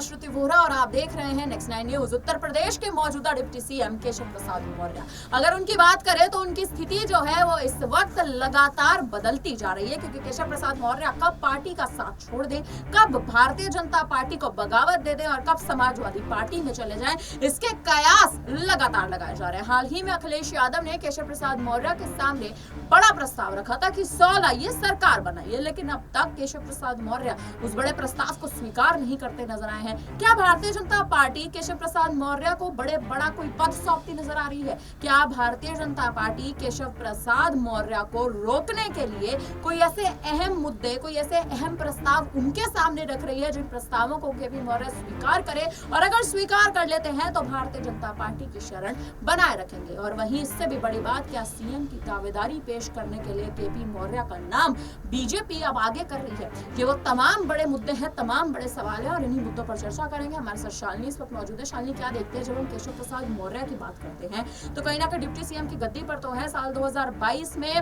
आश्रुति वोहरा और आप देख रहे हैं नेक्स्ट 9 न्यूज। उत्तर प्रदेश के मौजूदा डिप्टी सीएम केशव प्रसाद मौर्य, अगर उनकी बात करें तो उनकी स्थिति जो है वो इस वक्त लगातार बदलती जा रही है, क्योंकि केशव प्रसाद मौर्य कब पार्टी का साथ छोड़ दें, कब भारतीय जनता पार्टी को बगावत दे दें और कब समाजवादी पार्टी में चले जाएं, इसके कयास लगातार लगाए जा रहे हैं। हाल ही में अखिलेश यादव ने केशव प्रसाद मौर्य के सामने बड़ा प्रस्ताव रखा था कि 100 लाइए, सरकार बनाइए, लेकिन अब तक केशव प्रसाद मौर्य उस बड़े प्रस्ताव को स्वीकार नहीं करते नजर आए हैं। क्या भारतीय जनता पार्टी केशव प्रसाद मौर्य को बड़ा कोई पद सौंपती नजर आ रही है? क्या भारतीय जनता पार्टी केशव प्रसाद मौर्य को रोकने के लिए कोई ऐसे अहम मुद्दे, कोई ऐसे अहम प्रस्ताव उनके सामने रख रही है जिन प्रस्तावों को केपी मौर्य स्वीकार करे, और अगर स्वीकार कर लेते हैं तो भारतीय जनता पार्टी की शरण बनाए रखेंगे? और वहीं इससे भी बड़ी बात, क्या सीएम की दावेदारी पेश करने के लिए केपी मौर्य का नाम बीजेपी अब आगे कर रही है? ये वो तमाम बड़े मुद्दे हैं, तमाम बड़े सवाल हैं, और इन्हीं मुद्दों पर चर्चा करेंगे। हमारे साथ शालिनी इस वक्त मौजूद है। शालिनी, क्या देखते हैं जब हम केशव प्रसाद मौर्य की बात करते हैं तो कहीं ना कहीं डिप्टी सीएम की गद्दी पर तो है। साल 2022 में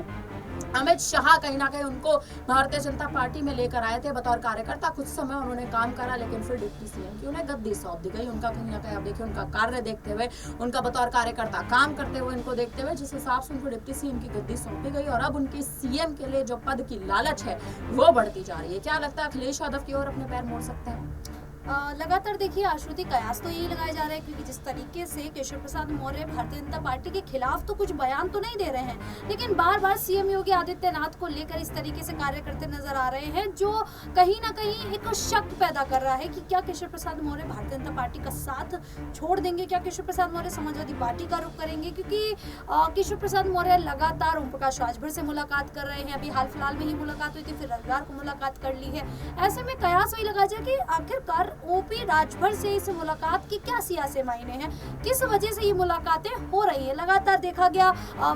अमित शाह कहीं ना कहीं उनको भारतीय जनता पार्टी में लेकर आए थे बतौर कार्यकर्ता। कुछ समय उन्होंने काम करा, लेकिन फिर डिप्टी सीएम की उन्हें गद्दी सौंप दी गई। उनका कहीं ना कहीं आप देखिए, उनका कार्य देखते हुए, उनका बतौर कार्यकर्ता काम करते हुए इनको देखते हुए, जिस हिसाब से उनको डिप्टी सीएम की गद्दी सौंपी गई और अब उनकी सीएम के लिए जो पद की लालच है वो बढ़ती जा रही है। क्या लगता है अखिलेश यादव की ओर अपने पैर मोड़ सकते हैं? लगातार देखिए आश्रुति, कयास तो यही लगाए जा रहे हैं, क्योंकि जिस तरीके से केशव प्रसाद मौर्य भारतीय जनता पार्टी के खिलाफ तो कुछ बयान तो नहीं दे रहे हैं, लेकिन बार बार सीएम योगी आदित्यनाथ को लेकर इस तरीके से कार्य करते नजर आ रहे हैं, जो कहीं ना कहीं एक शक पैदा कर रहा है कि क्या केशव प्रसाद मौर्य भारतीय जनता पार्टी का साथ छोड़ देंगे, क्या केशव प्रसाद मौर्य समाजवादी पार्टी का रुख करेंगे? क्योंकि केशव प्रसाद मौर्य लगातार ओम प्रकाश राजभर से मुलाकात कर रहे हैं। अभी हाल फिलहाल में ही मुलाकात हुई थी, फिर रविवार को मुलाकात कर ली है। ऐसे में कयास वही लगा जाए कि आखिरकार ओपी राजभर से इस मुलाकात की क्या सियासी मायने हैं, किस वजह से ये मुलाकातें हो रही है। लगातार देखा गया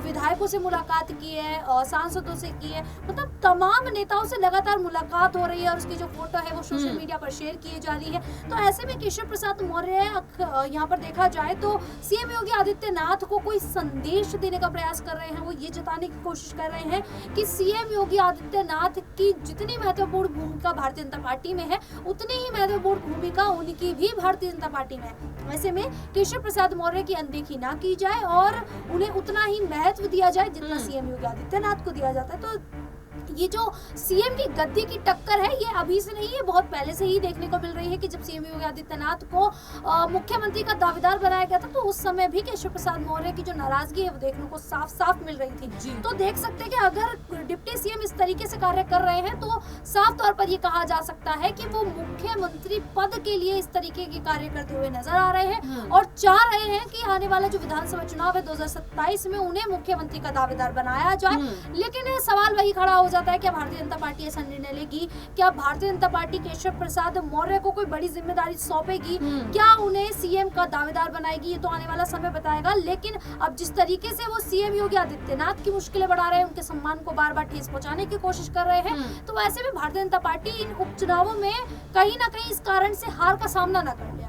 विधायकों से मुलाकात की है, सांसदों से की है, मतलब तमाम नेताओं से लगातार मुलाकात हो रही है और उसकी जो फोटो है वो सोशल मीडिया पर शेयर की जा रही है। तो ऐसे में केशव प्रसाद मौर्य यहाँ पर देखा जाए तो सीएम योगी आदित्यनाथ को कोई संदेश देने का प्रयास कर रहे हैं। वो ये जताने की कोशिश कर रहे हैं कि सीएम योगी आदित्यनाथ की जितनी महत्वपूर्ण भूमिका भारतीय जनता पार्टी में है, उतनी ही महत्वपूर्ण भूमिका उनकी भी भारतीय जनता पार्टी में है। ऐसे में केशव प्रसाद मौर्य की अनदेखी ना की जाए और उन्हें उतना ही महत्व दिया जाए जितना सीएम योगी आदित्यनाथ को दिया जाता है। तो ये जो सीएम की गद्दी की टक्कर है ये अभी से नहीं है, बहुत पहले से ही देखने को मिल रही है कि जब सीएम योगी आदित्यनाथ को मुख्यमंत्री का दावेदार बनाया गया था तो उस समय भी केशव प्रसाद मौर्य की जो नाराजगी है वो देखने को साफ साफ मिल रही थी। तो देख सकते हैं कि अगर डिप्टी सीएम इस तरीके से कार्य कर रहे हैं तो साफ तौर पर ये कहा जा सकता है कि वो मुख्यमंत्री पद के लिए इस तरीके के कार्य करते हुए नजर आ रहे हैं और चाह रहे हैं कि आने वाला जो विधानसभा चुनाव है 2027 में उन्हें मुख्यमंत्री का दावेदार बनाया जाए। लेकिन सवाल वही खड़ा हो जाता है, क्या भारतीय जनता पार्टी ऐसा निर्णय लेगी? क्या भारतीय जनता पार्टी केशव प्रसाद मौर्य को कोई बड़ी जिम्मेदारी सौंपेगी? क्या उन्हें सीएम का दावेदार बनाएगी? ये तो आने वाला समय बताएगा। लेकिन अब जिस तरीके से वो सीएम योगी आदित्यनाथ की मुश्किलें बढ़ा रहे हैं, उनके सम्मान को बार बार ठेस पहुंचाने की कोशिश कर रहे हैं, तो वैसे में भारतीय जनता पार्टी इन उपचुनावों में कहीं ना कहीं इस कारण से हार का सामना न कर ले।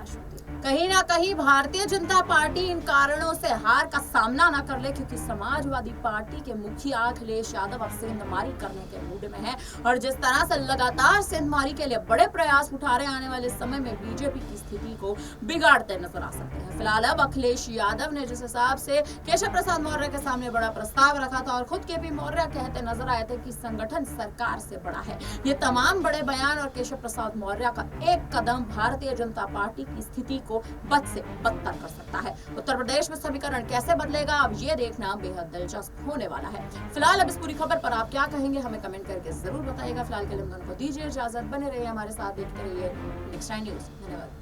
कहीं ना कहीं भारतीय जनता पार्टी इन कारणों से हार का सामना ना कर ले, क्योंकि समाजवादी पार्टी के मुखिया अखिलेश यादव अब सेंधमारी करने के मूड में है और जिस तरह से लगातार सेंधमारी के लिए बड़े प्रयास उठा रहे, आने वाले समय में बीजेपी की स्थिति को बिगाड़ते नजर आ सकते हैं। फिलहाल अब अखिलेश यादव ने जिस हिसाब से केशव प्रसाद मौर्य के सामने बड़ा प्रस्ताव रखा था और खुद केपी मौर्य कहते नजर आए थे कि संगठन सरकार से बड़ा है, ये तमाम बड़े बयान और केशव प्रसाद मौर्य का एक कदम भारतीय जनता पार्टी की स्थिति को बद से बदतर कर सकता है। उत्तर प्रदेश में समीकरण कैसे बदलेगा, अब ये देखना बेहद दिलचस्प होने वाला है। फिलहाल अब इस पूरी खबर पर आप क्या कहेंगे हमें कमेंट करके जरूर बताइएगा। फिलहाल के लिए हम दोनों को दीजिए इजाजत, बने रहिए हमारे साथ, देखते रहिए नेक्स्ट 9 न्यूज। धन्यवाद।